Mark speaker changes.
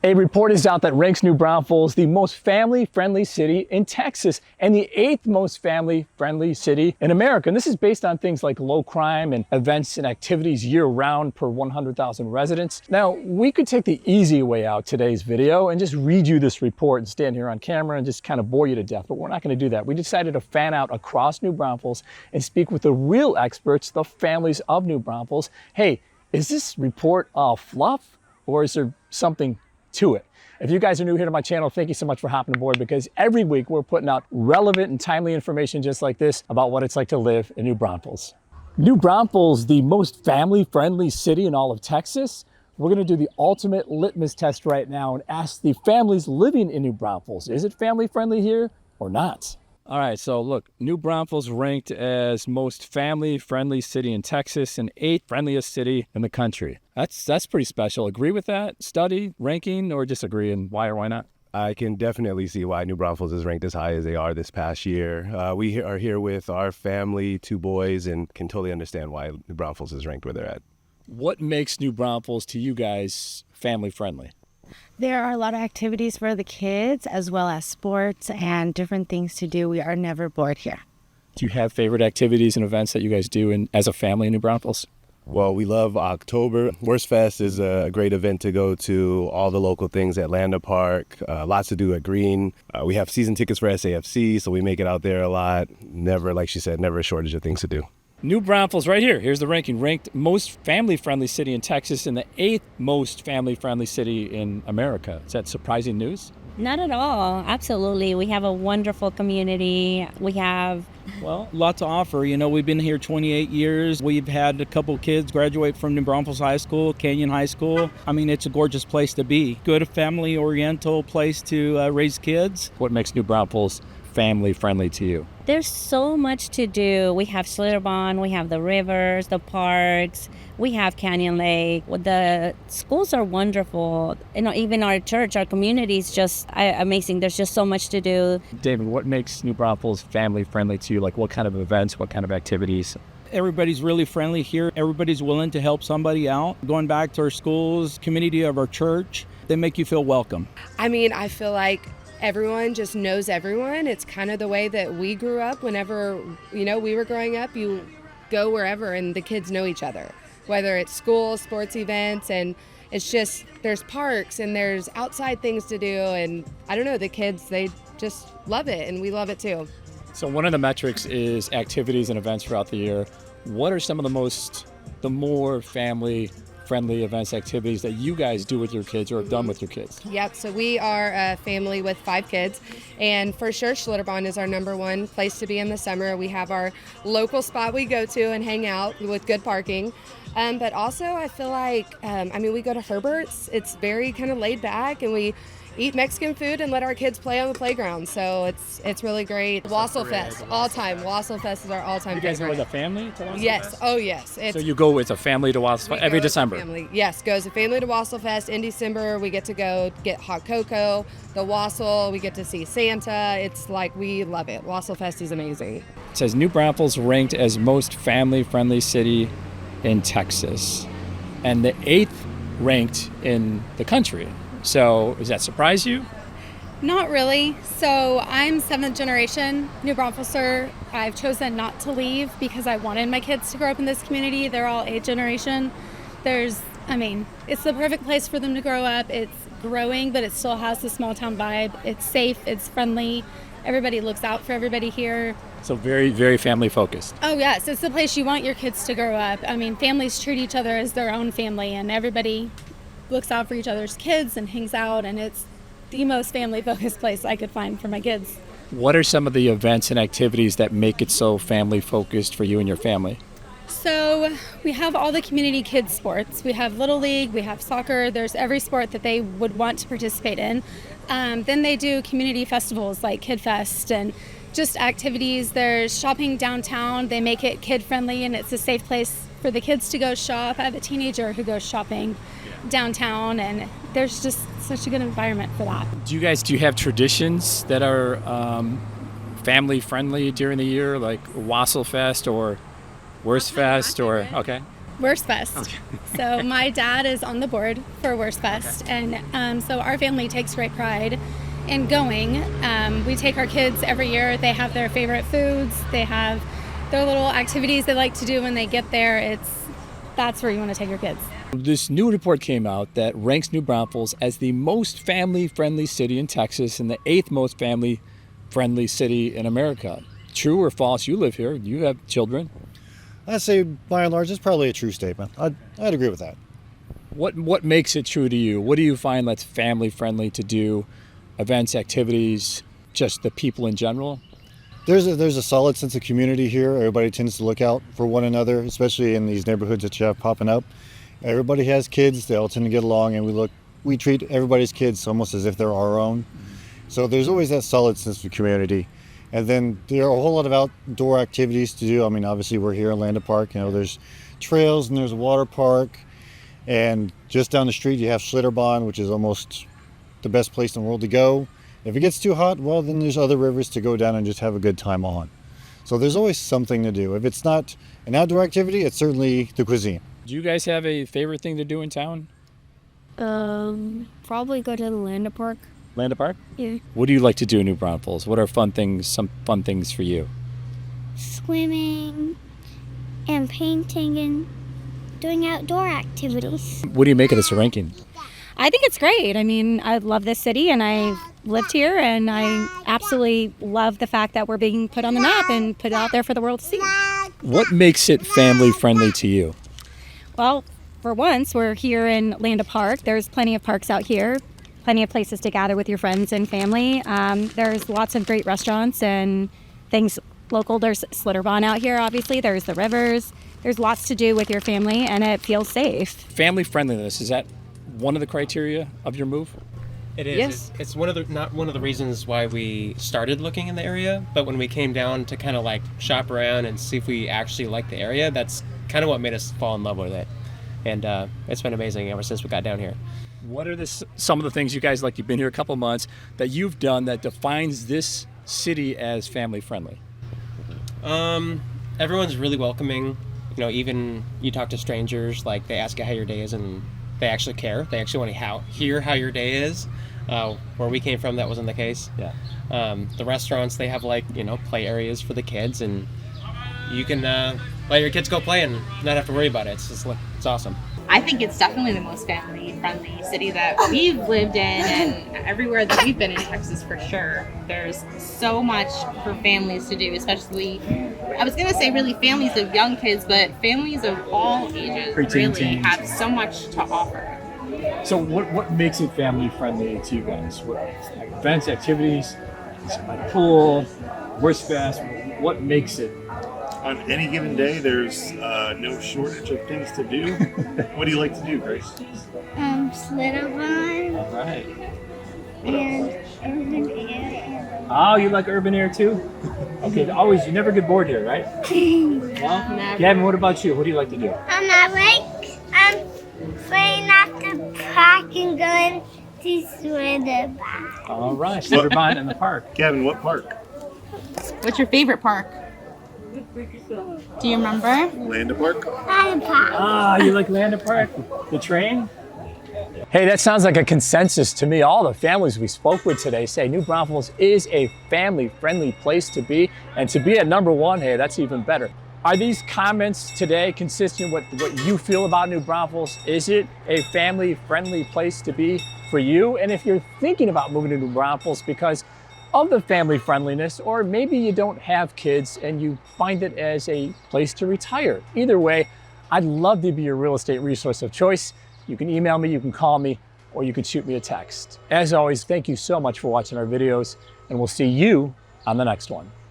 Speaker 1: A report is out that ranks New Braunfels the most family-friendly city in Texas and the 8th most family-friendly city in America. And this is based on things like low crime and events and activities year-round per 100,000 residents. Now, we could take the easy way out today's video and just read you this report and stand here on camera and just kind of bore you to death, but we're not going to do that. We decided to fan out across New Braunfels and speak with the real experts, the families of New Braunfels. Hey, is this report all fluff, or is there something to it? If you guys are new here to my channel, thank you so much for hopping aboard, because every week we're putting out relevant and timely information just like this about what it's like to live in New Braunfels. New Braunfels, the most family-friendly city in all of Texas. We're going to do the ultimate litmus test right now and ask the families living in New Braunfels, is it family-friendly here or not? All right, so look, New Braunfels ranked as most family-friendly city in Texas and 8th friendliest city in the country. That's pretty special. Agree with that study, ranking, or disagree, and why or why not?
Speaker 2: I can definitely see why New Braunfels is ranked as high as they are this past year. We are here with our family, 2 boys, and can totally understand why New Braunfels is ranked where they're at.
Speaker 1: What makes New Braunfels to you guys family-friendly?
Speaker 3: There are a lot of activities for the kids, as well as sports and different things to do. We are never bored here.
Speaker 1: Do you have favorite activities and events that you guys do as a family in New Braunfels?
Speaker 2: Well, we love October. Worst Fest is a great event to go to. All the local things at Landa Park, lots to do at Green. We have season tickets for SAFC, so we make it out there a lot. Never, like she said, never a shortage of things to do.
Speaker 1: New Braunfels right here. Here's the ranking. Ranked most family-friendly city in Texas and the 8th most family-friendly city in America. Is that surprising news?
Speaker 4: Not at all. Absolutely. We have a wonderful community. We have...
Speaker 5: Well, a lot to offer. You know, we've been here 28 years. We've had a couple kids graduate from New Braunfels High School, Canyon High School. I mean, it's a gorgeous place to be. Good family-oriental place to raise kids.
Speaker 1: What makes New Braunfels family-friendly to you?
Speaker 4: There's so much to do. We have Schlitterbahn, we have the rivers, the parks, we have Canyon Lake. The schools are wonderful. You know, even our church, our community is just amazing. There's just so much to do.
Speaker 1: David, what makes New Braunfels family-friendly to you? Like what kind of events, what kind of activities?
Speaker 5: Everybody's really friendly here. Everybody's willing to help somebody out. Going back to our schools, community of our church, they make you feel welcome.
Speaker 6: I mean, I feel like everyone just knows everyone. It's kind of the way that we grew up. Whenever, we were growing up, you go wherever and the kids know each other, whether it's school, sports events, and it's just, there's parks and there's outside things to do. And I don't know, the kids, they just love it and we love it too.
Speaker 1: So one of the metrics is activities and events throughout the year. What are some of the more family-friendly events, activities that you guys do with your kids or have done with your kids?
Speaker 6: Yep, so we are a family with 5 kids, and for sure Schlitterbahn is our #1 place to be in the summer. We have our local spot we go to and hang out with good parking. But also I feel like, we go to Herbert's. It's very kind of laid back, and we eat Mexican food and let our kids play on the playground. So it's really great. Wassail Fest, all time. Wassail Fest is our all-time
Speaker 1: You guys
Speaker 6: favorite.
Speaker 1: go as a family to Wassail
Speaker 6: Yes,
Speaker 1: Fest?
Speaker 6: oh yes.
Speaker 1: So you go as a family to Wassail Fest every December?
Speaker 6: Yes, goes a family to Wassail Fest. In December, we get to go get hot cocoa, the wassail, we get to see Santa. It's like, we love it. Wassail Fest is amazing.
Speaker 1: It says New Braunfels ranked as most family-friendly city in Texas and the 8th ranked in the country. So does that surprise you?
Speaker 7: Not really. So I'm 7th generation New Braunfelser. I've chosen not to leave because I wanted my kids to grow up in this community. They're all 8th generation. It's the perfect place for them to grow up. It's growing, but it still has the small town vibe. It's safe, it's friendly. Everybody looks out for everybody here.
Speaker 1: So very, very family focused.
Speaker 7: Oh yes, it's the place you want your kids to grow up. Families treat each other as their own family, and everybody looks out for each other's kids and hangs out, and it's the most family-focused place I could find for my kids.
Speaker 1: What are some of the events and activities that make it so family-focused for you and your family?
Speaker 7: So we have all the community kids sports. We have Little League, we have soccer. There's every sport that they would want to participate in. Then they do community festivals like Kid Fest and just activities. There's shopping downtown. They make it kid-friendly, and it's a safe place for the kids to go shop. I have a teenager who goes shopping downtown, and there's just such a good environment for that.
Speaker 1: Do you have traditions that are family friendly during the year, like Wassail Fest or Worst Fest, or okay?
Speaker 7: Worst Fest.
Speaker 1: Okay.
Speaker 7: So my dad is on the board for Worst Fest, and so our family takes great pride in going. We take our kids every year. They have their favorite foods. They have their little activities they like to do when they get there. That's where you want to take your kids.
Speaker 1: This new report came out that ranks New Braunfels as the most family-friendly city in Texas and the 8th most family-friendly city in America. True or false? You live here. You have children.
Speaker 8: I'd say by and large, it's probably a true statement. I'd agree with that.
Speaker 1: What makes it true to you? What do you find that's family-friendly to do? Events, activities, just the people in general?
Speaker 8: There's a solid sense of community here. Everybody tends to look out for one another, especially in these neighborhoods that you have popping up. Everybody has kids. They all tend to get along, and we treat everybody's kids almost as if they're our own. So there's always that solid sense of community. And then there are a whole lot of outdoor activities to do. I mean, obviously we're here in Landa Park. You know, there's trails and there's a water park. And just down the street you have Schlitterbahn, which is almost the best place in the world to go. If it gets too hot, well, then there's other rivers to go down and just have a good time on. So there's always something to do. If it's not an outdoor activity, it's certainly the cuisine.
Speaker 1: Do you guys have a favorite thing to do in town?
Speaker 9: Probably go to the Landa Park.
Speaker 1: Landa Park?
Speaker 9: Yeah.
Speaker 1: What do you like to do in New Braunfels? What are some fun things for you?
Speaker 9: Swimming and painting and doing outdoor activities.
Speaker 1: What do you make of this ranking?
Speaker 10: I think it's great. I mean, I love this city and I've lived here, and I absolutely love the fact that we're being put on the map and put out there for the world to see.
Speaker 1: What makes it family friendly to you?
Speaker 10: Well, for once, we're here in Landa Park. There's plenty of parks out here, plenty of places to gather with your friends and family. There's lots of great restaurants and things local. There's Schlitterbahn out here, obviously. There's the rivers. There's lots to do with your family, and it feels safe.
Speaker 1: Family friendliness, is that one of the criteria of your move?
Speaker 11: It is.
Speaker 10: Yes.
Speaker 11: It's not one of the reasons why we started looking in the area, but when we came down to kind of like shop around and see if we actually like the area, that's kind of what made us fall in love with it. And it's been amazing ever since we got down here.
Speaker 1: What are some of the things you guys, like, you've been here a couple months, that you've done that defines this city as family friendly?
Speaker 11: Everyone's really welcoming. You know, even you talk to strangers, like they ask you how your day is, and they actually care. They actually want to hear how your day is. Where we came from, that wasn't the case.
Speaker 1: Yeah.
Speaker 11: The restaurants, they have play areas for the kids, and you can let your kids go play and not have to worry about it. It's awesome.
Speaker 12: I think it's definitely the most family-friendly city that we've lived in, and everywhere that we've been in Texas for sure. There's so much for families to do, especially, I was going to say really families of young kids, but families of all ages really have so much to offer.
Speaker 1: So what makes it family friendly to you guys? What events, activities, like pool, Worst Fest, what makes it?
Speaker 13: On any given day, there's no shortage of things to do. What do you like to do, Grace?
Speaker 9: Schlitterbahn.
Speaker 1: All right.
Speaker 9: And urban air.
Speaker 1: Oh, you like urban air too? Okay, you never get bored here, right? No? Gavin, what about you? What do you like to do?
Speaker 9: I'm playing at the park and going to Schlitterbahn.
Speaker 1: All right, Schlitterbahn in the park.
Speaker 13: Gavin, what park?
Speaker 12: What's your favorite park? Do you remember?
Speaker 13: Landa Park.
Speaker 9: Landa Park.
Speaker 1: Ah, you like Landa Park? The train? Hey, that sounds like a consensus to me. All the families we spoke with today say New Braunfels is a family-friendly place to be, and to be at number one, hey, that's even better. Are these comments today consistent with what you feel about New Braunfels? Is it a family-friendly place to be for you? And if you're thinking about moving to New Braunfels because of the family friendliness, or maybe you don't have kids and you find it as a place to retire. Either way, I'd love to be your real estate resource of choice. You can email me, you can call me, or you can shoot me a text. As always, thank you so much for watching our videos, and we'll see you on the next one.